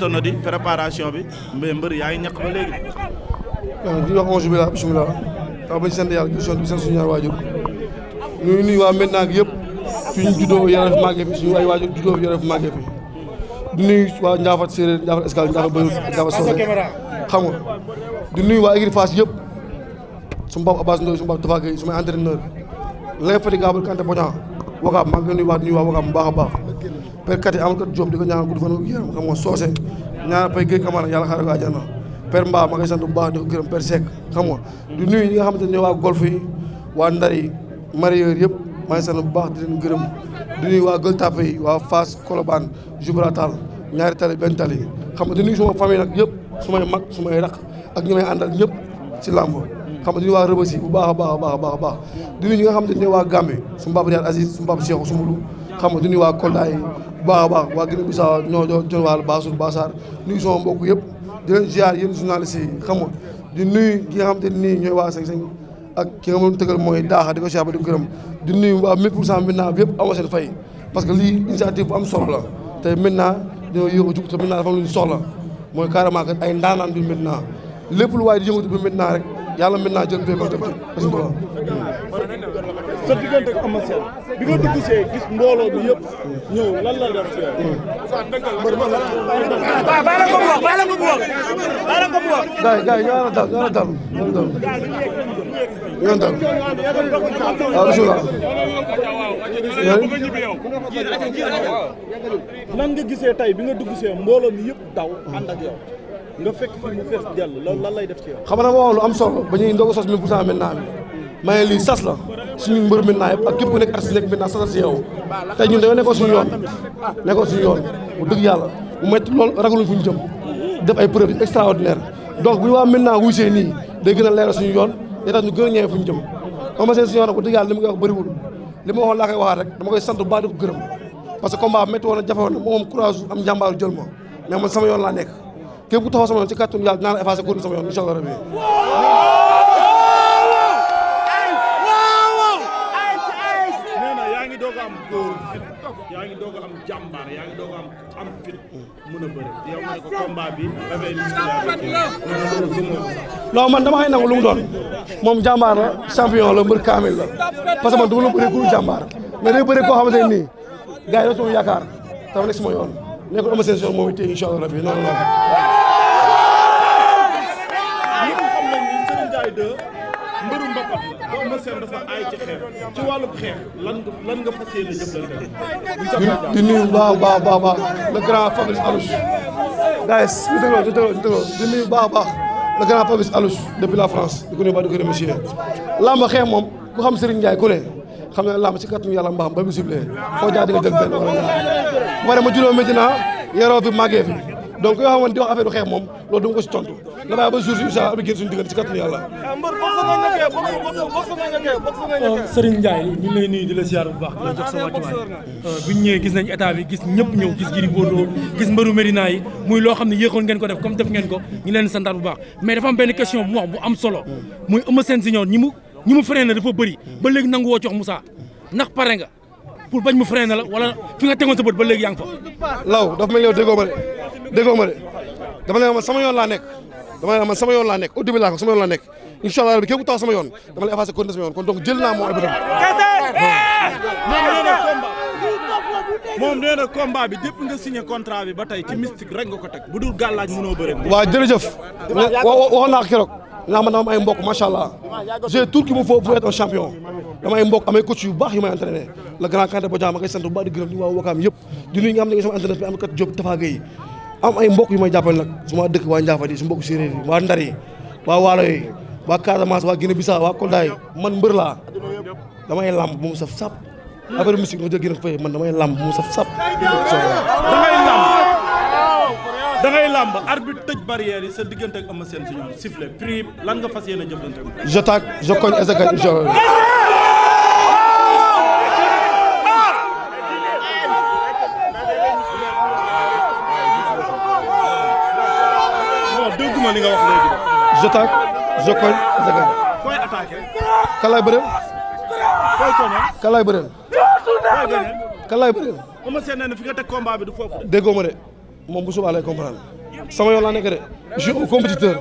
internet di préparation bi mais mbër yaa ngi ñàkk ba léegi. waaw di wax onze bi la bisimilah waaw bañ sant yàlla di sant suñu ñaar waajur ñu nuyu waa Medina gi yëpp suñu juddoo yore fi màggee fi suñu ay waajur juddoo yore fi màggee fi di nuyu waa Ndiaffate Séeréer Ndiaffate Escale Ndiaffate Bëri Ndiaffate Soose xam nga di nuyu waa écurie Fass yëpp suñu bopp Abbas Ndoye suñu bopp Tafa Gueye sumay entraîneur l'infatigable Kanté Bodian Wakaam maa ngi koy nuyu waa Wakaam bu baax a baax père Kati Amadou Kat Diop di ko ñaanal gudd fan ak yaram xam nga Soose ñaanal Pay Gueye Camara yàlla xaaral ko àjjana père Mba ma koy sant bu baax di ko gërëm père Seck xam nga di nuyu ñi nga xamante ne waa golf yi waa Ndar yi marieur yëpp maa ngi sant bu baax di leen gërëm di nuyu waa Gueule Tapée yi waa Fass Colobane Gibraltar ñaari tali benn tali xam nga di nuyu suma famille nag yëpp sumay mag sumay raq ak ñi may àndal ñëpp ci làmb xam nga di nuyu waa Rebeuss yi bu baax a baax a baax a baax a baax di nuyu ñi nga xamante ne waa Gambie suñu papa Riyad Aziz suñu papa Cheikh Soumboulou xam nga di nuyu waa Kolda yi bu baax a baax waa Guinée Bissau ñoo jon waal Bassoul Bassar nuyu sama mbokk yëpp di leen ziar yéen journalistes yi xam nga di nuyu ki nga xamante ne nii ñooy waa Seng ak ki nga mën tëgal mooy daaxa di ko ziar ba di ko gërëm di nuyu waa 1000% Médina bi yëpp amoo seen fay parce que lii initiative bu am solo la te Médina dañoo yëg a jug te Médina dafa am lu ñu soxla mooy carrément que ay ndaanaan bi Médina lépp lu waaye di yëngatu bi Médina rek yàlla Médina jël pay def ci sa diggante ak Eumeu Sène bi nga dugg see gis mbooloo bi yëpp ñëw lan la def ci yow. gars yi ñoo dal waaw bisimilah. nan nga gisee tey bi nga dugg see mbooloo mi yëpp daw ànd ak yow nga fekk fi mu fees jàll loolu lan lay def ci yow. xam nga moo lu am solo ba ñuy ndoog a sos 1000% Médina bi mais lii sas la suñu mbër Médina yëpp ak képp ku nekk artiste nekk Médina sasal si yow tey ñun dañoo nekkoon suñu yoon bu dëgg yàlla bu métti loolu ragaluñ fu ñu jëm def ay preuve extraordinaire donc bu ñu waa Médina wuysee nii day gën a leeral suñu yoon day tax ñu gën a ñëwee fu ñu jëm Eumeu Sène suñu yoon nag bu dëgg yàlla li ma koy wax bëriwul li ma waxoon laa koy waxaat rek dama koy sant bu baax di ko gërëm parce que combat métti woon na jafe woon na moom courage am njàmbaaru jël ma mais man sama yoon laa nekk képp ku taxaw sama yoon ci kàttanu yàlla dinaa la effacé ko sama yoon incha allah rabbi yaa ngi doog a am góor fit yaa ngi doog a am jàmbaar yaa ngi doog a am fit mën a bëri yow nga ne ko combat bi dafay non man dama xëy nangu lu mu doon moom jàmbaar la champion la mbër kaamil la parce que man dama la bëri ku jàmbaar mais day bëri koo xamante ne nii gars yi dañoo yaakaar dafa nekk sama yoon nekk Eumeu Sène yoon moom it incha allah rabbi noonu la. ñëpp xam nañ ni Serigne Ndiaye 2 mbëru mbapat la ba Eumeu Sène dafa aay ci xeex ci wàllum xeex lan nga fas yéene jëflante di nuyu baax le grand Fabrice Alouche gars yi di nuyu baax le grand Fabrice Alouche depuis la France di ko nuyu baax di ko remercier lamba xeex moom ku xam Serigne Ndiaye ku ne xam ne lamba ci kàttanu yàlla mbaxam ba mu ciblé foo jaar di nga jël benn wala ñaar bu pare ma juróom Médina yaroo fi màggee fi donc yoo xamante di wax affaire du xeex moom loolu dama ko si tontu la bàyyi ba jour si incha allah abi génn suñu diggante ci kàttanu yàlla Serigne Ndiaye ñu ngi lay nuyu di la ziar bu baax di la jox sa wàccuwaay bu ñu ñëwee gis nañ état bi gis ñëpp ñëw gis Gris Bordeaux gis mbëru Médina yi muy loo xam ne yéexoon ngeen ko def comme def ngeen ko ñu leen santaat bu baax mais dafa am benn question bu wax bu am solo muy Eumeu Sène Junior ñi mu freiné dafa bëri ba léegi nangu woo jox Moussa ndax pare nga pour bañ mu freiné la wala fi nga tegoon sa bët ba léegi yaa ngi fa law dafa mel ni yow déggoo ma de dama ne man sama yoon laa nekk au début laa ko sama yoon laa nekk incha allah képp ku taxaw sama yoon dama lay effacé continuer sama yoon kon donc jël naa moom Ibrahima. moom nee na combat bi dépp nga signé contrat bi ba tey ci mystique rek nga ko teg bu dul gàllaaj mënoo bëre. waaw jërëjëf waxoon naa ko keroog naa man dama am ay mbokk macha allah j'ai tout qu'il me faut pour être un champion dama ay mbokk amay coach yu baax yu may entraîné le grand Kanté Bodian ma koy sant bu baax di gërëm di waa Wakaam yëpp di nuyu nga xam ne sama entraîneur bi am kat Diop Tafa Gueye am ay mbokk yu may jàppale nag suma dëkk waa Ndiaffate su mbokk séeréer yi waa Ndar yi waa Waalo yi waa Casamance waa Guinée Bissau waa Kolda yi man mbër laa damay lamb bu mu saf sap affaire musique ma jël gën a fay man damay lamb bu mu saf sap da ngay lamb arbitre tëj barrière yi sa diggante ak Eumeu Sène Junior sifflet prix lan nga fas yéene jëflante je tac je cogne et je gagne inchallah dégguma li nga wax léegi. je tac je cogne je gagne. koy attaqué. kalaay bëreel. koy koñe. kalaay bëreel. koy gañe. kalaay bëreel. Eumeu Sène nee na fi nga teg combat bi du foofu. déggoo ma de moom bu subaa lay comprendre sama yoon laa nekk de je suis un compétiteur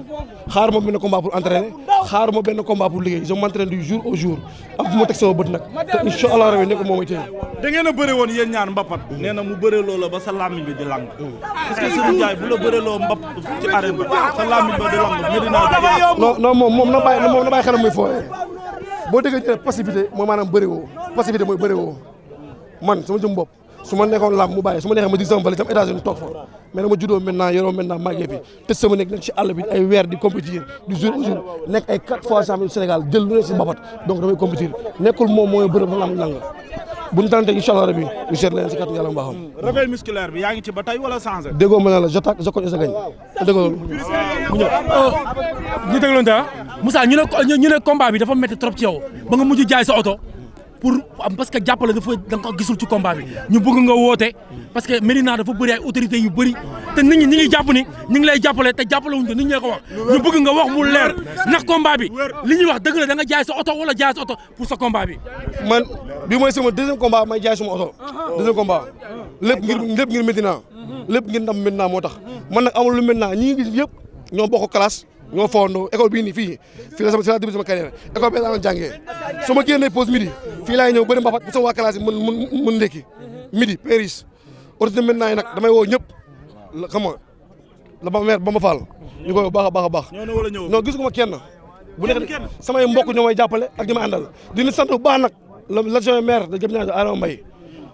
xaar ma benn combat pour entraîner xaar ma benn combat pour liggéey je m'entraîne du jour au jour am fu ma teg sama bët nag te incha allah rabi nekk moom mooy téye. da ngeen a bëre woon yéen ñaar mbapat nee na mu bëre loola ba sa làmmiñ bi di lang est-ce que Serigne Ndiaye bu la bëre loo mbap ci arène ba sa làmmiñ ba di lang Medina bi non moom na bàyyi xelam muy fooyee boo déggee ñu ne passivité mooy maanaam bëre woo passivité mooy bëre woo man sama jëm bopp su ma nekkoon làmb mu bàyyi su ma neexee ma dig sama valise tam États-Unis toog fa mais dama juddoo maintenant yoroo maintenant màggee fi te sama nekk ci àll bi ay weer di compétir du jour au jour nekk ay 4 fois champion du Sénégal jël lu ne si mbapat donc damay compétir nekkul moom mooy bëre ba làmb lang bu ñu tànnatee incha allah rabi ñu seet leen si kàttan yàlla mbaaxam. réveil musculaire bi yaa ngi ci ba tey wala changé. déggoo ma ne la j'attaque je cogne et je gagne déggoo loolu. ñu dégloon ta Moussa ñu ne combat bi dafa métti trop ci yow ba nga mujj jaay sa oto pour parce que jàppale da nga ko gisul ci combat bi ñu bëgg nga woote parce que Médina dafa bëri ay autorités yu bëri te nit ñi ñi ngi jàpp ni ñi ngi lay jàppale te jàppale wuñ ko nit ñee ko wax ñu bëgg nga wax mu leer ndax combat bi li ñuy wax dëgg la da nga jaay sa oto wala jaay sa oto pour sa combat bi. man bi mooy sama deuxième combat may jaay sama oto deuxième combat lépp ngir Médina lépp ngir ndam Médina moo tax man nag amul lu Médina ñi ngi gis yëpp ñoo bokk classe ñoo fondoo école bii nii fii la début sama carrière école bi laa doon jàngee su ma génnee pause midi fii laay ñëw bëri mbapat bu sama waa classe yi mën ndekki midi Paris autorité Médina yi nag damay woo ñëpp xam nga la ba maire ba ma faal ñu koy baax a baax non gis ma kenn bu nekk samay mbokk ñoo may jàppale ak ñi may àndal di sant bu baax nag l'adjoint maire de Diamniadio Adama Mbaye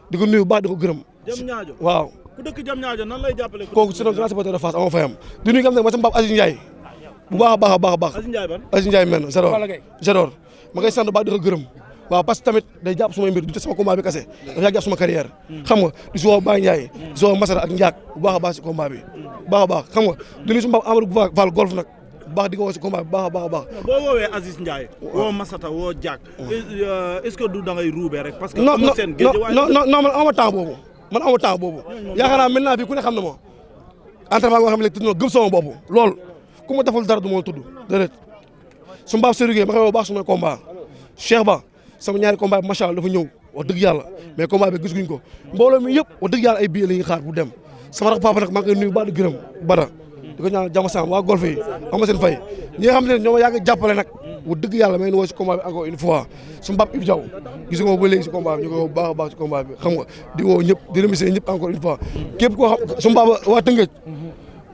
di ko nuyu bu baax di ko gërëm waaw ku dëkk Diamniadio nan lay jàppale kooku c'est un grand supporter de Fass ama fayam di nuyu nga xam ne ma sama papa Aziz Ndiaye bu baax a baax Aziz Ndiaye men Jador ma ngay sant baax di ko gërëm waaw parce que tamit day jàpp sumay mbir du te sama combat bi kase dafa yàgg jàpp suma carrière xam nga di si woo Baye Ndiaye di si woo Masara ak Ndiak bu baax a baax si combat bi baax a baax xam nga di nuyu suma papa Amadou Fall golf nag bu baax di ko woo si combat bi baax a baax a baax boo woowee Aziz Ndiaye woo Masata woo Ndiak est-ce que du da ngay ruubee rek parce que non man ama temps boobu yaakaar naa maintenant fii ku ne xam na ma entraînement nga xam ne léegi gëm sama bopp loolu ku ma deful dara du ma tudd déedéet su mbaab sérigé ma koy woo baax sumay combat Cheikh Ba sama ñaari combat bi macha Allah dafa ñëw wax dëgg yàlla mais combat bi gisuñ ko mbooloo mi yëpp wax dëgg yàlla ay billets la ñuy xaar pour dem sama rax papa nag maa ngi koy nuyu baax di gërëm Bada di ko ñaan jàmm sam waa golf yi am seen fay ñi nga xam ne ñoo ma yàgg jàppale nag wax dëgg yàlla may woo si combat bi encore une fois su mbaab Ibou Diaw gis nga ba léegi si combat bi ñu koy woo baax a baax si combat bi xam nga di woo ñëpp di remercier ñëpp encore une fois képp koo xam su mbaab waa Tëngéej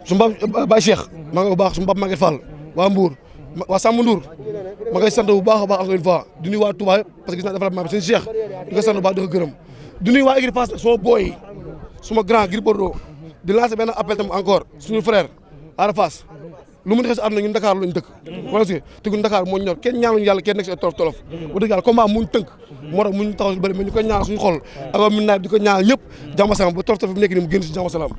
su mbaab Baye Cheikh maa ngi ko baax su mbaab Maguette Fall waa Mbour waa Samba Ndour ma ngay sant bu baax a baax encore une fois di nuyu waa Touba yëpp parce que gis naa développement bi seen Cheikh di ko sant bu baax di ko gërëm di nuyu waa équipe Fass suma booy suma grand Gris Bordeaux di lancer benn appel tam encore suñu frère Ada Fass lu mu xew si àdduna ñun Dakar lañu dëkk wala si te ñun Dakar moo ñor kenn ñaanuñu yàlla kenn nekk si tolof tolof bu dëgg yàlla combat muñ tënk moo tax muñ taxaw si bëri mais ñu koy ñaan suñu xol ak waa Médina di ko ñaan ñëpp jàmm salaam ba tolof tolof bi nekk ni mu génn si jàmm salaam